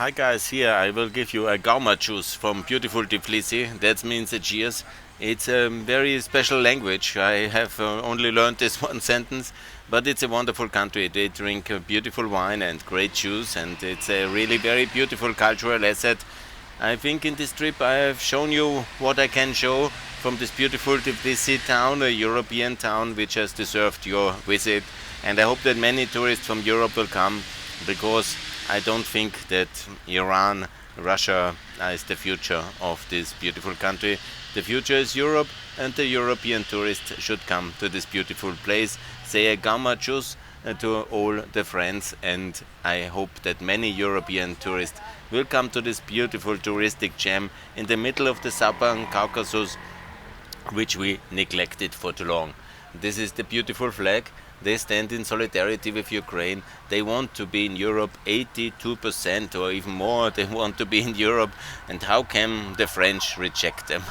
Hi guys, here I will give you a Gauma juice from beautiful Tbilisi. That means a cheers. It's a very special language. I have only learned this one sentence, but it's a wonderful country. They drink beautiful wine and great juice, and it's a really very beautiful cultural asset. I think in this trip I have shown you what I can show from this beautiful Tbilisi town, a European town which has deserved your visit. And I hope that many tourists from Europe will come because I don't think that Iran, Russia is the future of this beautiful country. The future is Europe, and the European tourists should come to this beautiful place. Say a gamma juice to all the friends, and I hope that many European tourists will come to this beautiful touristic gem in the middle of the Southern Caucasus, which we neglected for too long. This is the beautiful flag. They stand in solidarity with Ukraine. They want to be in Europe, 82% or even more. They want to be in Europe. And how can the French reject them?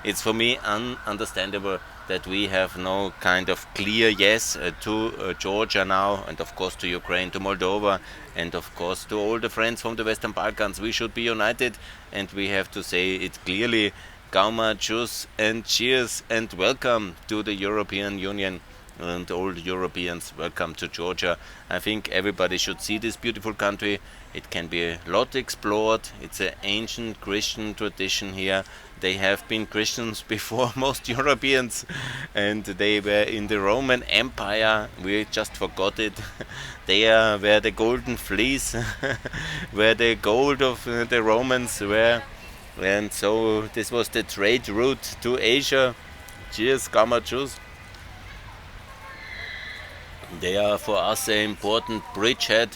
It's for me ununderstandable that we have no kind of clear yes to Georgia now, and of course to Ukraine, to Moldova, and of course to all the friends from the Western Balkans. We should be united, and we have to say it clearly. Gauma, Jus, and cheers, and welcome to the European Union. And all Europeans, welcome to Georgia. I think everybody should see this beautiful country. It can be a lot explored. It's an ancient Christian tradition here. They have been Christians before most Europeans, and they were in the Roman Empire. We just forgot it. They are where the golden fleece, where the gold of the Romans were. And so this was the trade route to Asia. Cheers, Gamma Juice. They are for us an important bridgehead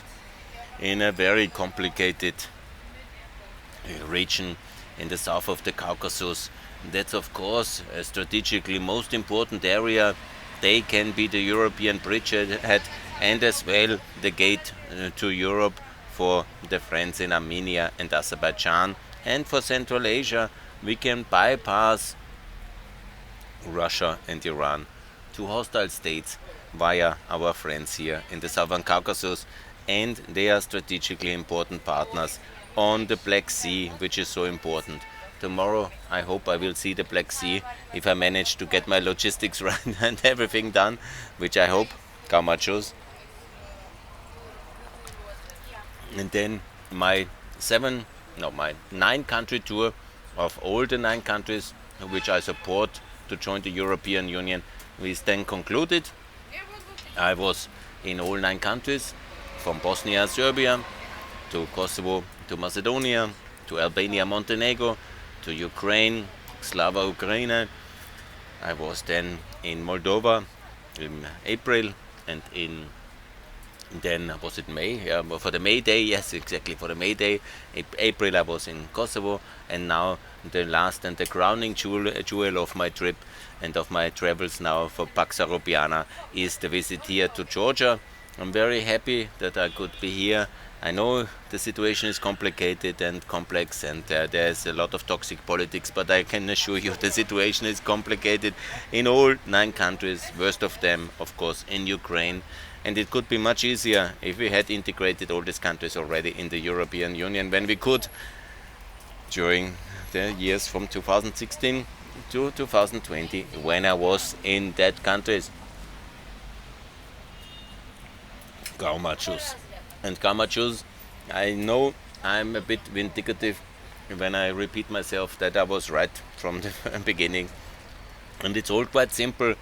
in a very complicated region in the south of the Caucasus. That's of course a strategically most important area. They can be the European bridgehead and as well the gate to Europe for the friends in Armenia and Azerbaijan. And for Central Asia, we can bypass Russia and Iran, two hostile states, via our friends here in the Southern Caucasus, and they are strategically important partners on the Black Sea, which is so important. Tomorrow, I hope I will see the Black Sea if I manage to get my logistics right and everything done, which I hope. Kamachos. And then my my 9 country tour of all the 9 countries which I support to join the European Union is then concluded. I was in all 9 countries, from Bosnia, Serbia, to Kosovo, to Macedonia, to Albania, Montenegro, to Ukraine, Slava Ukraine. I was then in Moldova in April, and then was it May? Yeah, for the May Day, yes, exactly, for the May Day. April I was in Kosovo, and now the last and the crowning jewel of my trip and of my travels now for Pax Europiana is the visit here to Georgia. I'm very happy that I could be here. I know the situation is complicated and complex, and there's a lot of toxic politics, but I can assure you the situation is complicated in all 9 countries, worst of them, of course, in Ukraine. And it could be much easier if we had integrated all these countries already in the European Union when we could during the years from 2016 to 2020 when I was in that countries. Gaumachus. And Gaumachus, I know I'm a bit vindicative when I repeat myself that I was right from the beginning. And it's all quite simple,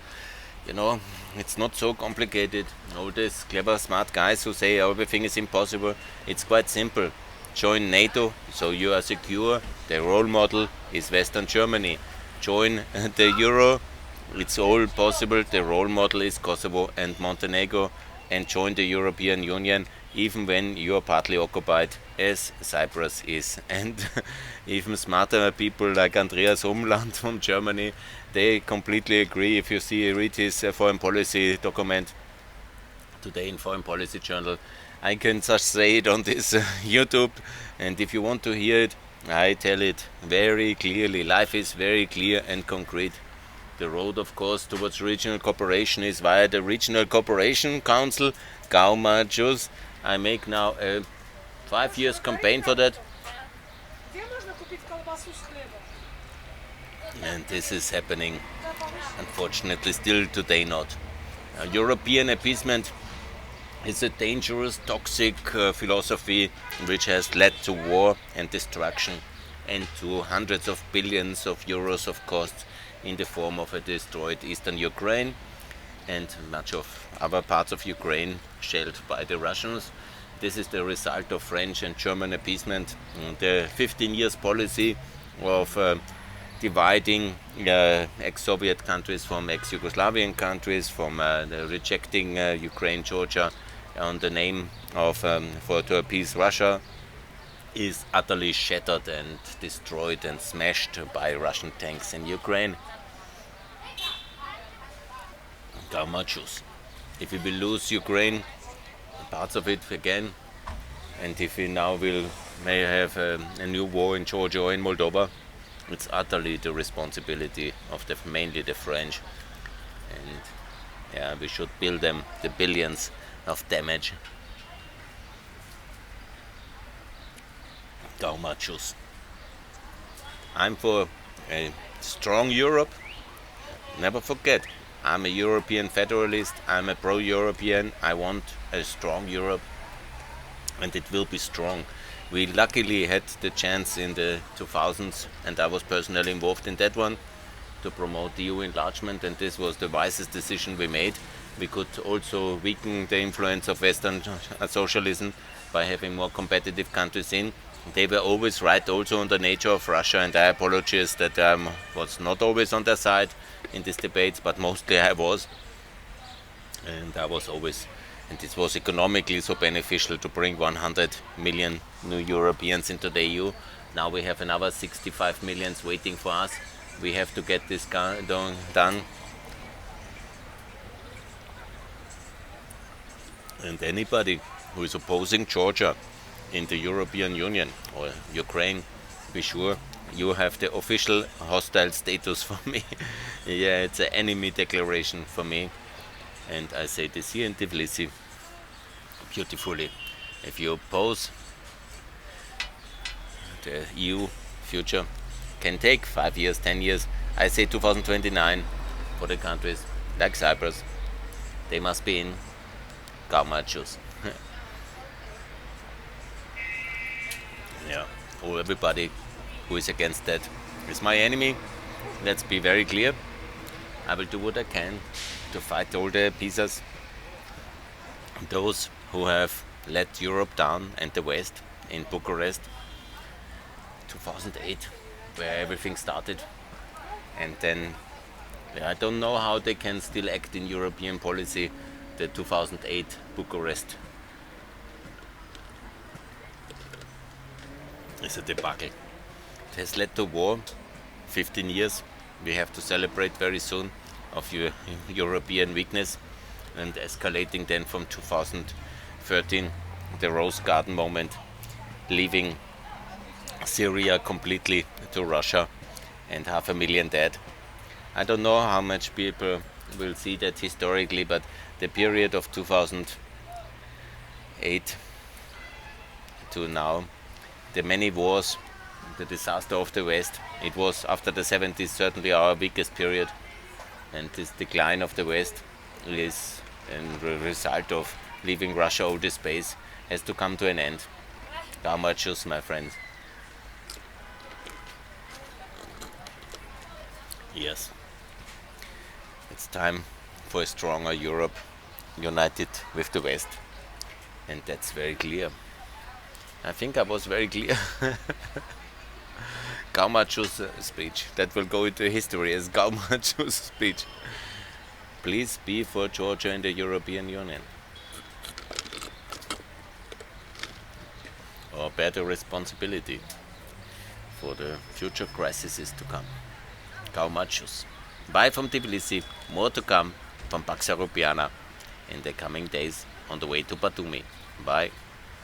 you know, it's not so complicated. All these clever, smart guys who say everything is impossible, it's quite simple. Join NATO, so you are secure. The role model is Western Germany. Join the Euro, it's all possible. The role model is Kosovo and Montenegro. And join the European Union, even when you are partly occupied, as Cyprus is. And even smarter people like Andreas Umland from Germany, they completely agree. If you read his foreign policy document today in Foreign Policy Journal, I can just say it on this YouTube. And if you want to hear it, I tell it very clearly. Life is very clear and concrete. The road, of course, towards regional cooperation is via the Regional Cooperation Council, GAUMA JUS. I make now a 5 years campaign for that, and this is happening, unfortunately, still today not. European appeasement is a dangerous, toxic philosophy which has led to war and destruction and to hundreds of billions of euros of costs in the form of a destroyed eastern Ukraine and much of other parts of Ukraine shelled by the Russians. This is the result of French and German appeasement. The 15 years policy of dividing ex-Soviet countries from ex-Yugoslavian countries, from rejecting Ukraine, Georgia, on the name of to appease Russia, is utterly shattered and destroyed and smashed by Russian tanks in Ukraine. Garmachus. If we will lose Ukraine, parts of it again, and if we now may have a new war in Georgia or in Moldova, it's utterly the responsibility of mainly the French, and yeah, we should bill them the billions of damage. Gaumachus. I'm for a strong Europe. Never forget, I'm a European federalist, I'm a pro-European, I want a strong Europe, and it will be strong. We luckily had the chance in the 2000s, and I was personally involved in that one, to promote EU enlargement, and this was the wisest decision we made. We could also weaken the influence of Western socialism by having more competitive countries in. They were always right also on the nature of Russia, and I apologize that I was not always on their side in these debates, but mostly I was. And I was always, and it was economically so beneficial to bring 100 million new Europeans into the EU. Now we have another 65 millions waiting for us. We have to get this done. And anybody who is opposing Georgia in the European Union or Ukraine, be sure you have the official hostile status for me. Yeah, it's an enemy declaration for me. And I say this here in Tbilisi beautifully. If you oppose the EU future, can take 5 years, 10 years. I say 2029 for the countries like Cyprus. They must be in Gaumachus. Yeah, or everybody who is against that is my enemy. Let's be very clear. I will do what I can to fight all the pieces. Those who have let Europe down and the West in Bucharest 2008, where everything started. And then I don't know how they can still act in European policy. The 2008 Bucharest is a debacle. It has led to war, 15 years. We have to celebrate very soon of European weakness, and escalating then from 2013, the Rose Garden moment, leaving Syria completely to Russia and 500,000 dead. I don't know how much people will see that historically, but the period of 2008 to now, the many wars, the disaster of the West, it was after the 70s certainly our weakest period, and this decline of the West is a result of leaving Russia all this space, has to come to an end. Gaumachus, my friends. Yes, it's time for a stronger Europe, united with the West, and that's very clear. I think I was very clear. Gaumachus' speech, that will go into history as Gaumachus' speech. Please be for Georgia and the European Union, or bear the responsibility for the future crises to come. Gaumachus. Bye from Tbilisi, more to come from Pax Europiana in the coming days on the way to Batumi. Bye.